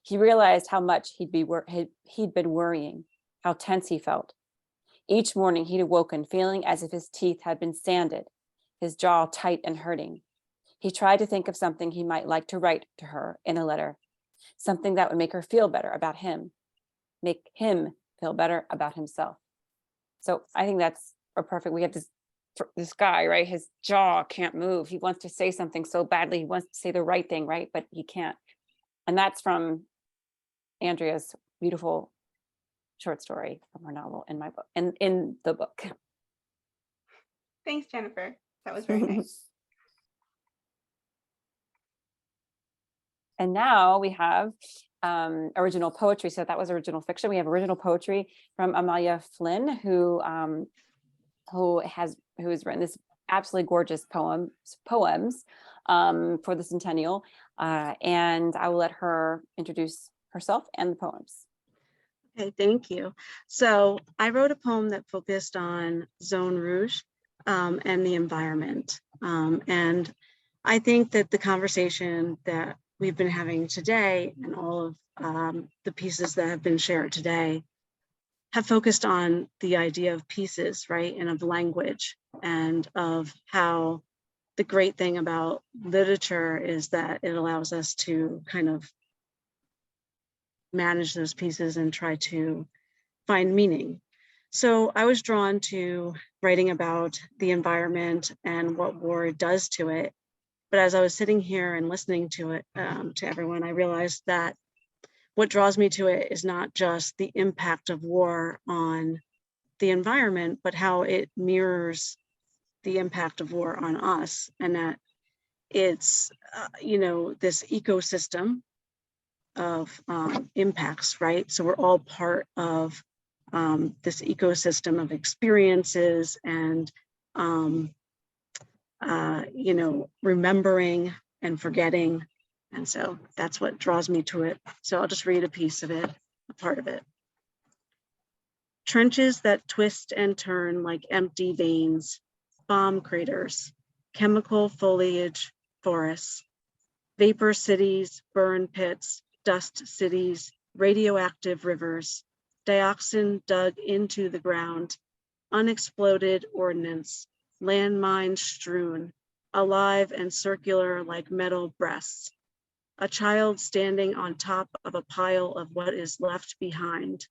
He realized how much he'd been worrying, how tense he felt. Each morning he'd awoken feeling as if his teeth had been sanded, his jaw tight and hurting. He tried to think of something he might like to write to her in a letter, something that would make her feel better about him, make him feel better about himself. So I think that's a perfect, we have this guy, right? His jaw can't move. He wants to say something so badly. He wants to say the right thing, right? But he can't. And that's from Andrea's beautiful short story from her novel in my book, in the book. Thanks, Jennifer. That was very nice. And now we have original poetry. So that was original fiction. We have original poetry from Amalia Flynn, who has written this absolutely gorgeous poems for the centennial. And I will let her introduce herself and the poems. Okay, thank you. So I wrote a poem that focused on Zone Rouge and the environment. And I think that the conversation that we've been having today and all of the pieces that have been shared today have focused on the idea of pieces, right? And of language, and of how the great thing about literature is that it allows us to kind of manage those pieces and try to find meaning. So I was drawn to writing about the environment and what war does to it. But as I was sitting here and listening to it, to everyone, I realized that what draws me to it is not just the impact of war on the environment, but how it mirrors the impact of war on us, and that it's, this ecosystem of impacts, right? So we're all part of this ecosystem of experiences and, remembering and forgetting. And so that's what draws me to it. So I'll just read a piece of it, a part of it. Trenches that twist and turn like empty veins, bomb craters, chemical foliage forests, vapor cities, burn pits, dust cities, radioactive rivers, dioxin dug into the ground, unexploded ordnance, landmines strewn, alive and circular like metal breasts, a child standing on top of a pile of what is left behind.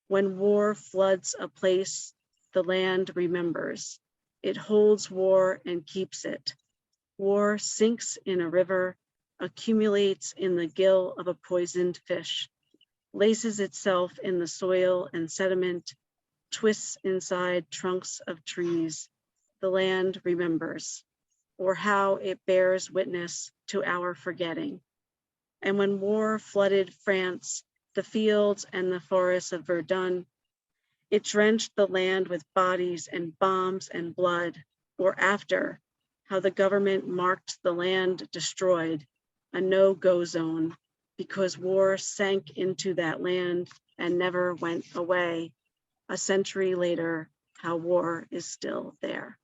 When war floods a place, the land remembers. It holds war and keeps it. War sinks in a river, accumulates in the gill of a poisoned fish, laces itself in the soil and sediment, twists inside trunks of trees. The land remembers, or how it bears witness to our forgetting. And when war flooded France, the fields and the forests of Verdun, it drenched the land with bodies and bombs and blood, or after, how the government marked the land destroyed, a no-go zone, because war sank into that land and never went away. A century later, how war is still there.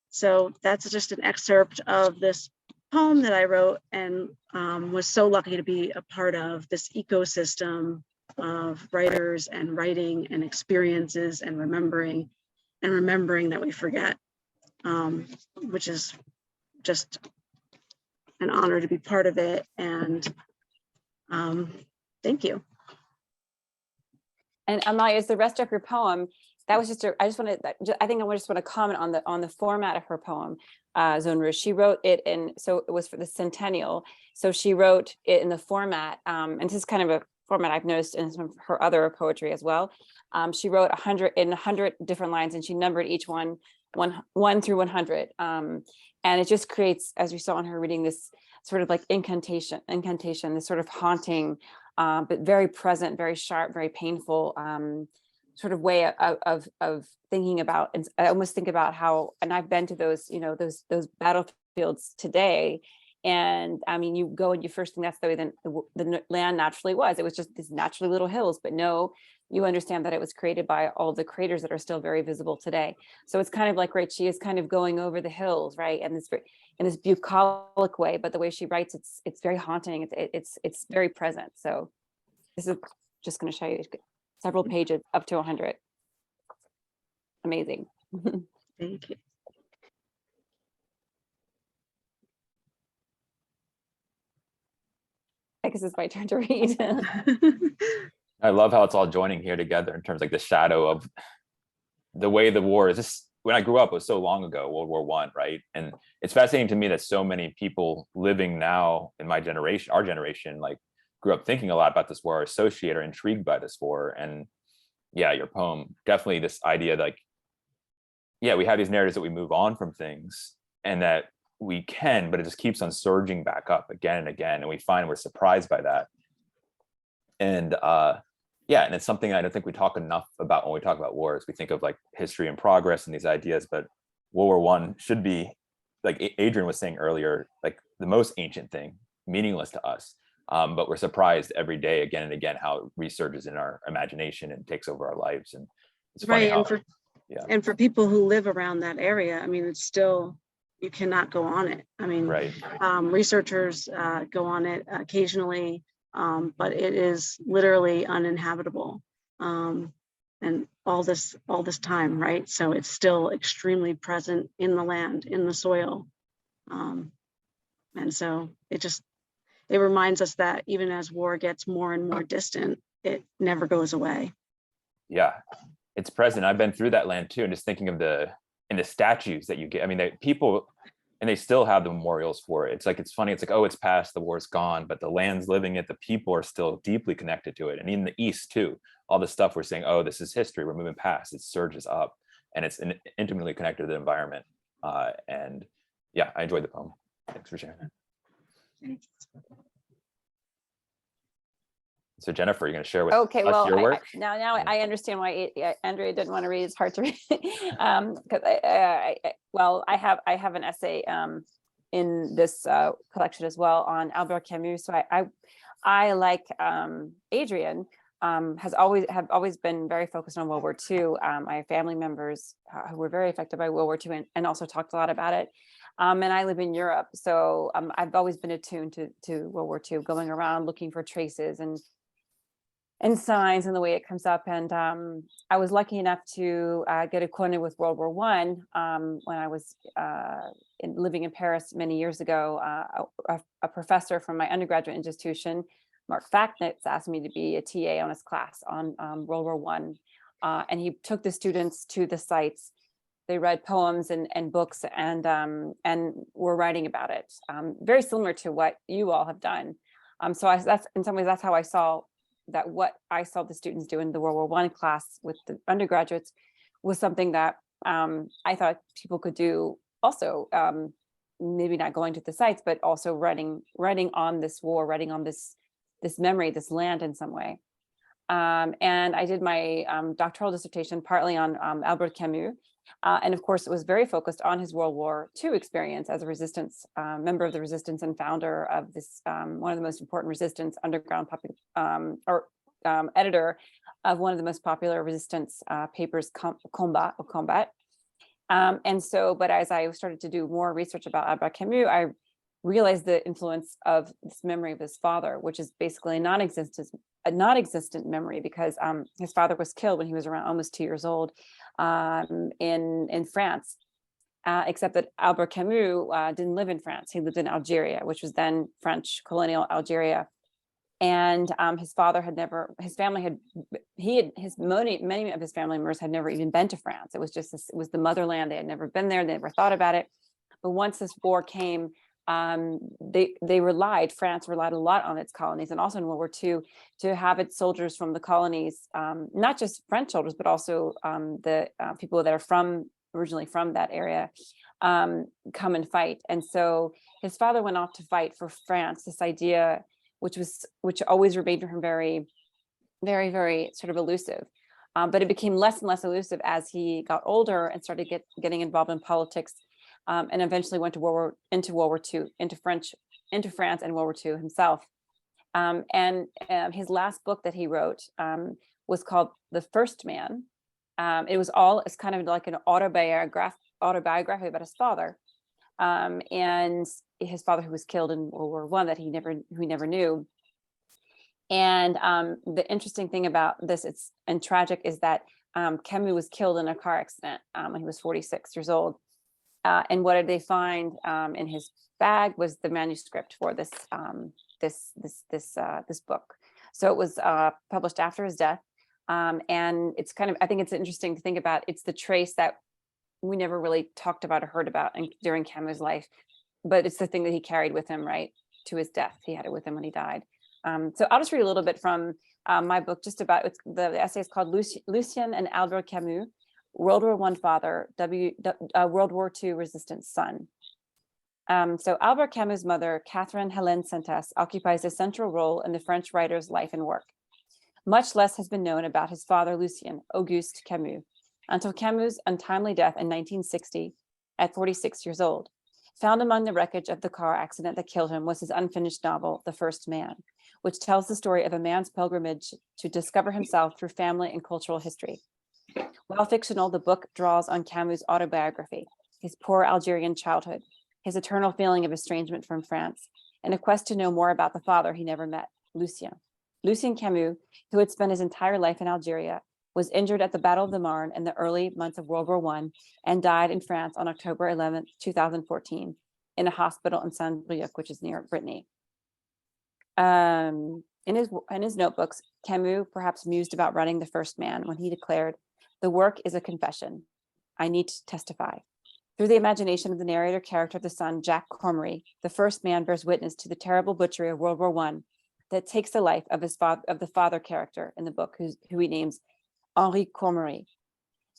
So that's just an excerpt of this poem that I wrote, and was so lucky to be a part of this ecosystem of writers and writing and experiences and remembering that we forget, which is just an honor to be part of it. And thank you. And Amaya, is the rest of your poem, that was just I just want to comment on the format of her poem, Zone Rouge. She wrote it in, so it was for the centennial. So she wrote it in the format, and this is kind of a format I've noticed in some of her other poetry as well. She wrote 100 different lines, and she numbered each one through 100. And it just creates, as you saw in her reading, this sort of like incantation, this sort of haunting, but very present, very sharp, very painful sort of way of thinking about. And I almost think about how, and I've been to those, those battlefields today. And I mean, you go and you first think that's the way the land naturally was. It was just these naturally little hills, but no, you understand that it was created by all the craters that are still very visible today. So it's kind of like, right, she is kind of going over the hills, right? And this in this bucolic way, but the way she writes, it's very haunting. It's very present. So this is just going to show you several pages up to 100. Amazing. Thank you. I guess it's my turn to read. I love how it's all joining here together in terms of like the shadow of the way the war is. Just when I grew up, it was so long ago, World War I, right? And it's fascinating to me that so many people living now in my generation, our generation, like grew up thinking a lot about this war, associated or intrigued by this war. And yeah, your poem, definitely this idea that, like, yeah, we have these narratives that we move on from things and that we can, but it just keeps on surging back up again and again. And we find we're surprised by that. And yeah, and it's something I don't think we talk enough about when we talk about wars. We think of like history and progress and these ideas, but World War I should be, like Adrian was saying earlier, like the most ancient thing, meaningless to us. But we're surprised every day again and again how it resurges in our imagination and takes over our lives. And it's funny how, and for people who live around that area, I mean, it's still, you cannot go on it. I mean, right. Researchers go on it occasionally, but it is literally uninhabitable, and all this time, right? So it's still extremely present in the land, in the soil, and so it reminds us that even as war gets more and more distant, it never goes away. Yeah, it's present. I've been through that land too, and just thinking of the statues that you get. I mean, people, and they still have the memorials for it. It's like, it's funny. It's like, oh, it's past, the war's gone, but the land's living it. The people are still deeply connected to it, and in the East too. All the stuff we're saying, oh, this is history. We're moving past. It surges up, and it's intimately connected to the environment. And yeah, I enjoyed the poem. Thanks for sharing that. So Jennifer, you're going to share with Okay, us well, your work? now I understand why Andrea didn't want to read. It's hard to read. Because well, I have an essay in this collection as well on Albert Camus. So I like Adrian, have always been very focused on World War II. I have family members who were very affected by World War II and also talked a lot about it. And I live in Europe, so I've always been attuned to World War II, going around looking for traces and signs and the way it comes up. And I was lucky enough to get acquainted with World War I when I was living in Paris many years ago. A professor from my undergraduate institution, Mark Facknitz, asked me to be a TA on his class on World War I. And he took the students to the sites. They read poems and books and were writing about it. Very similar to what you all have done. So that's in some ways, that's how I saw that what I saw the students do in the World War I class with the undergraduates was something that I thought people could do also, maybe not going to the sites, but also writing on this war, writing on this memory, this land in some way. And I did my doctoral dissertation partly on Albert Camus. And of course, it was very focused on his World War II experience as a resistance member of the resistance and founder of this, one of the most important resistance underground editor of one of the most popular resistance papers, Combat. And so, but as I started to do more research about Albert Camus, I realized the influence of this memory of his father, which is basically a non-existent memory, because his father was killed when he was around almost 2 years old in France, except that Albert Camus didn't live in France. He lived in Algeria, which was then French colonial Algeria. And his father had never, many of his family members had never even been to France. It was just, it was the motherland. They had never been there. They never thought about it. But once this war came, France relied a lot on its colonies, and also in World War II, to have its soldiers from the colonies, not just French soldiers, but also the people that are originally from that area, come and fight. And so his father went off to fight for France, this idea, which always remained for him very, very, very sort of elusive. But it became less and less elusive as he got older and started getting involved in politics. And eventually went to into World War II, into France and World War II himself. And his last book that he wrote was called The First Man. It's kind of like an autobiography about his father, and his father who was killed in World War I that he never knew. And the interesting thing about this, and tragic, is that Camus was killed in a car accident when he was 46 years old. And what did they find in his bag was the manuscript for this book. So it was published after his death, and it's kind of, I think it's interesting to think about. It's the trace that we never really talked about or heard about during Camus' life, but it's the thing that he carried with him right to his death. He had it with him when he died. So I'll just read a little bit from my book, just about the essay is called Lucien and Albert Camus, World War I father, World War II resistance son. So Albert Camus' mother, Catherine Hélène Sentès, occupies a central role in the French writer's life and work. Much less has been known about his father, Lucien Auguste Camus, until Camus' untimely death in 1960 at 46 years old. Found among the wreckage of the car accident that killed him was his unfinished novel, The First Man, which tells the story of a man's pilgrimage to discover himself through family and cultural history. While fictional, the book draws on Camus' autobiography, his poor Algerian childhood, his eternal feeling of estrangement from France, and a quest to know more about the father he never met, Lucien. Lucien Camus, who had spent his entire life in Algeria, was injured at the Battle of the Marne in the early months of World War I and died in France on October 11, 2014, in a hospital in Saint-Brieuc, which is near Brittany. In his notebooks, Camus perhaps mused about running The First Man when he declared, "The work is a confession. I need to testify." Through the imagination of the narrator character of the son, Jacques Cormery, The First Man bears witness to the terrible butchery of World War I that takes the life of the father character in the book, who he names Henri Cormery.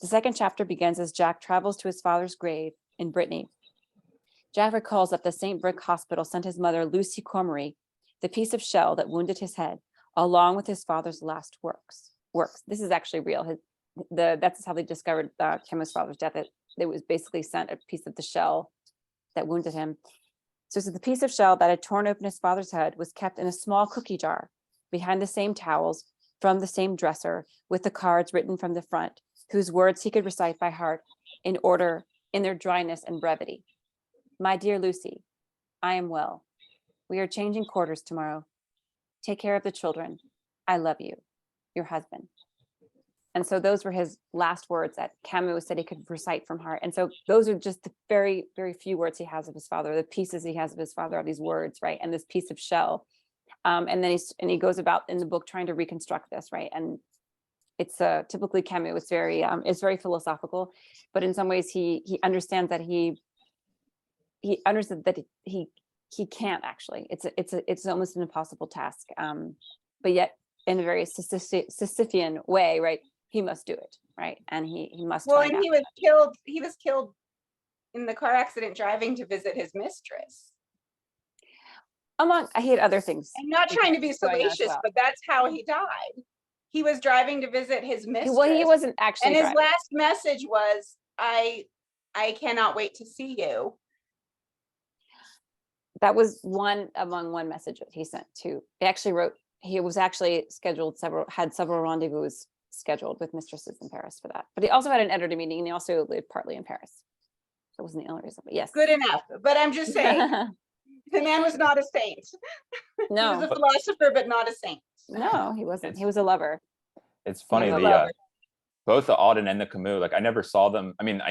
The second chapter begins as Jack travels to his father's grave in Brittany. Jack recalls that the St. Brick Hospital sent his mother, Lucy Cormery, the piece of shell that wounded his head, along with his father's last works. This is actually real. That's how they discovered Camus' father's death. It was basically sent a piece of the shell that wounded him. So the piece of shell that had torn open his father's head was kept in a small cookie jar behind the same towels from the same dresser, with the cards written from the front, whose words he could recite by heart in their dryness and brevity. "My dear Lucy, I am well. We are changing quarters tomorrow. Take care of the children. I love you. Your husband." And so those were his last words that Camus said he could recite from heart. And so those are just the very, very few words he has of his father. The pieces he has of his father are these words, right? And this piece of shell. And then he goes about in the book trying to reconstruct this, right? And it's typically Camus. It's very philosophical, but in some ways he understands that he understood that he can't actually. It's almost an impossible task. But yet in a very Sisyphean way, right? He must do it, right? And he must. Well, find and out. he was killed in the car accident driving to visit his mistress. He had other things. I'm not trying to be going on as salacious, well. but that's how he died. He was driving to visit his mistress. Well, he wasn't actually. and his driving. last message was, I cannot wait to see you. That was one message that he sent to. He actually wrote. He was actually had several rendezvous scheduled with mistresses in Paris for that. But he also had an editor meeting, and he also lived partly in Paris. That wasn't the only reason, but yes. Good enough. But I'm just saying, the man was not a saint. He was No, a philosopher, but not a saint. no, he wasn't. He was a lover. It's funny, Yeah. both the Auden and the Camus, like I never saw them. I mean,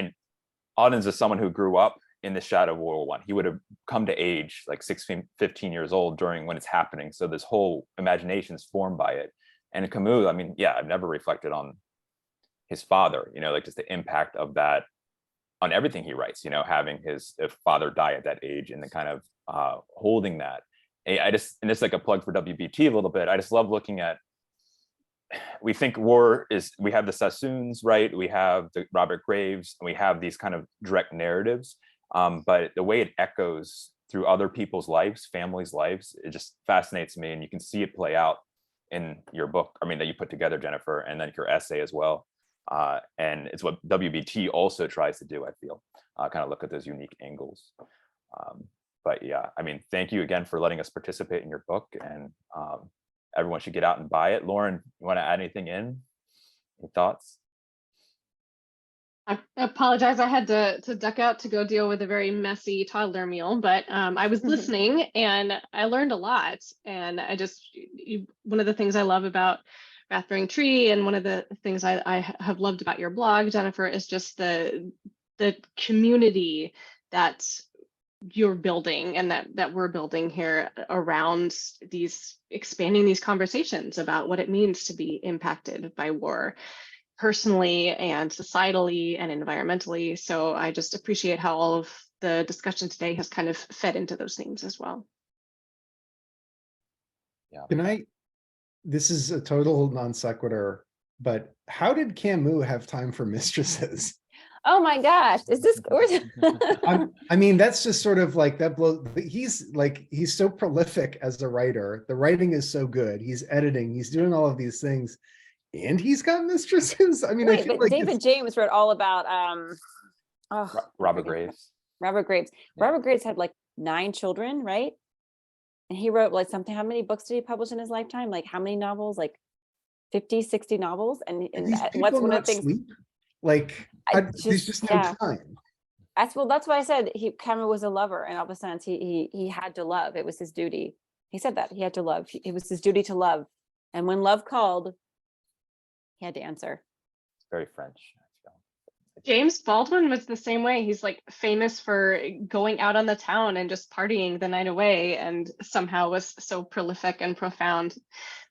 Auden's is someone who grew up in the shadow of World War I. He would have come to age like 16, 15 years old during when it's happening. So this whole imagination is formed by it. And Camus, I mean, yeah, I've never reflected on his father, like just the impact of that on everything he writes, having his father die at that age and then kind of holding that. And it's like a plug for WBT a little bit. I just love looking at, we think we have the Sassoons, right? We have the Robert Graves, and we have these kind of direct narratives. But the way it echoes through other people's lives, families' lives, it just fascinates me. And you can see it play out in your book, that you put together, Jennifer, and then your essay as well. And it's what WBT also tries to do, I feel, kind of look at those unique angles. But yeah, thank you again for letting us participate in your book, and everyone should get out and buy it. Lauren, you want to add anything in? Any thoughts? I apologize. I had to duck out to go deal with a very messy toddler meal, but I was listening and I learned a lot. And one of the things I love about Rathbury Tree, and one of the things I have loved about your blog, Jennifer, is just the community that you're building and that we're building here around expanding these conversations about what it means to be impacted by war, personally and societally and environmentally. So I just appreciate how all of the discussion today has kind of fed into those themes as well. Yeah. This is a total non sequitur, but how did Camus have time for mistresses? Oh my gosh, is this? That's just sort of like that blow. He's so prolific as a writer. The writing is so good. He's editing. He's doing all of these things. And he's got mistresses. I Wait, feel but like David James wrote all about Robert Graves. Robert Graves. Yeah. Robert Graves had like 9 children, right? And he wrote like something. How many books did he publish in his lifetime? Like how many novels? Like 50, 60 novels. And what's one of the things? Sleep? There's just no time. That's why I said Camus was a lover, and all of a sudden he had to love. It was his duty. He said that he had to love. It was his duty to love, and when love called, he had to answer. Very French. James Baldwin was the same way. He's like famous for going out on the town and just partying the night away, and somehow was so prolific and profound.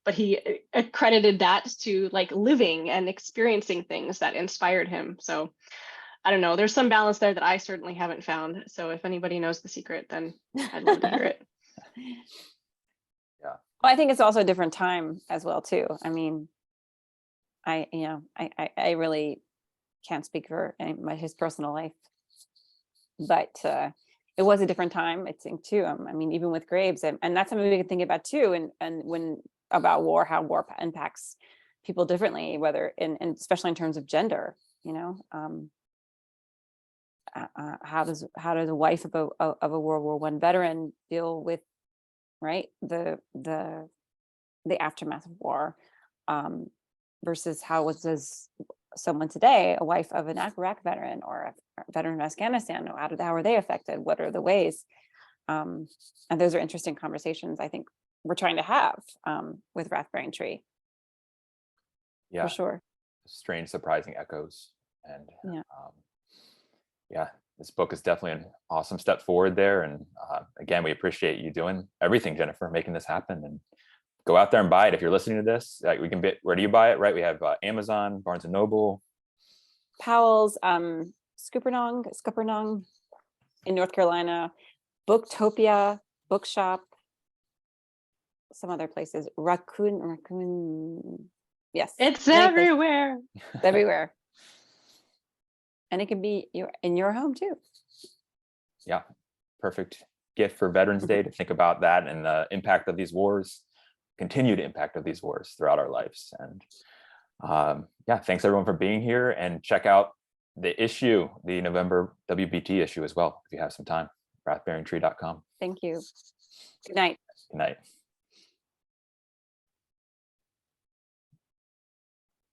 But he accredited that to like living and experiencing things that inspired him. So I don't know, there's some balance there that I certainly haven't found. So if anybody knows the secret, then I'd love to hear it. Well, I think it's also a different time as well, too. I mean, I really can't speak for his personal life, but it was a different time, I think, too. I mean, even with Graves, and that's something we can think about too, and when about war, how war impacts people differently, whether and especially in terms of gender. You know, how does a wife of a World War I veteran deal with, right, the aftermath of war, versus how does someone today, a wife of an Iraq veteran or a veteran of Afghanistan, how are they affected? What are the ways? And those are interesting conversations I think we're trying to have with Rathbury Tree. Yeah, For sure. strange, surprising echoes. And Yeah. Yeah, this book is definitely an awesome step forward there. And again, we appreciate you doing everything, Jennifer, making this happen. And go out there and buy it. If you're listening to this, like, we can where do you buy it? Right, we have Amazon, Barnes and Noble, Powell's, Scuppernong in North Carolina, Booktopia, Bookshop, some other places, Raccoon. Yes, It's many places. everywhere. Everywhere. And it can be in your home too. Yeah, perfect gift for Veterans Day to think about that and the impact of these wars, continued impact of these wars throughout our lives. And yeah, thanks everyone for being here, and check out the issue, the November WBT issue as well, if you have some time, rathbearingtree.com. Thank you. Good night. Good night.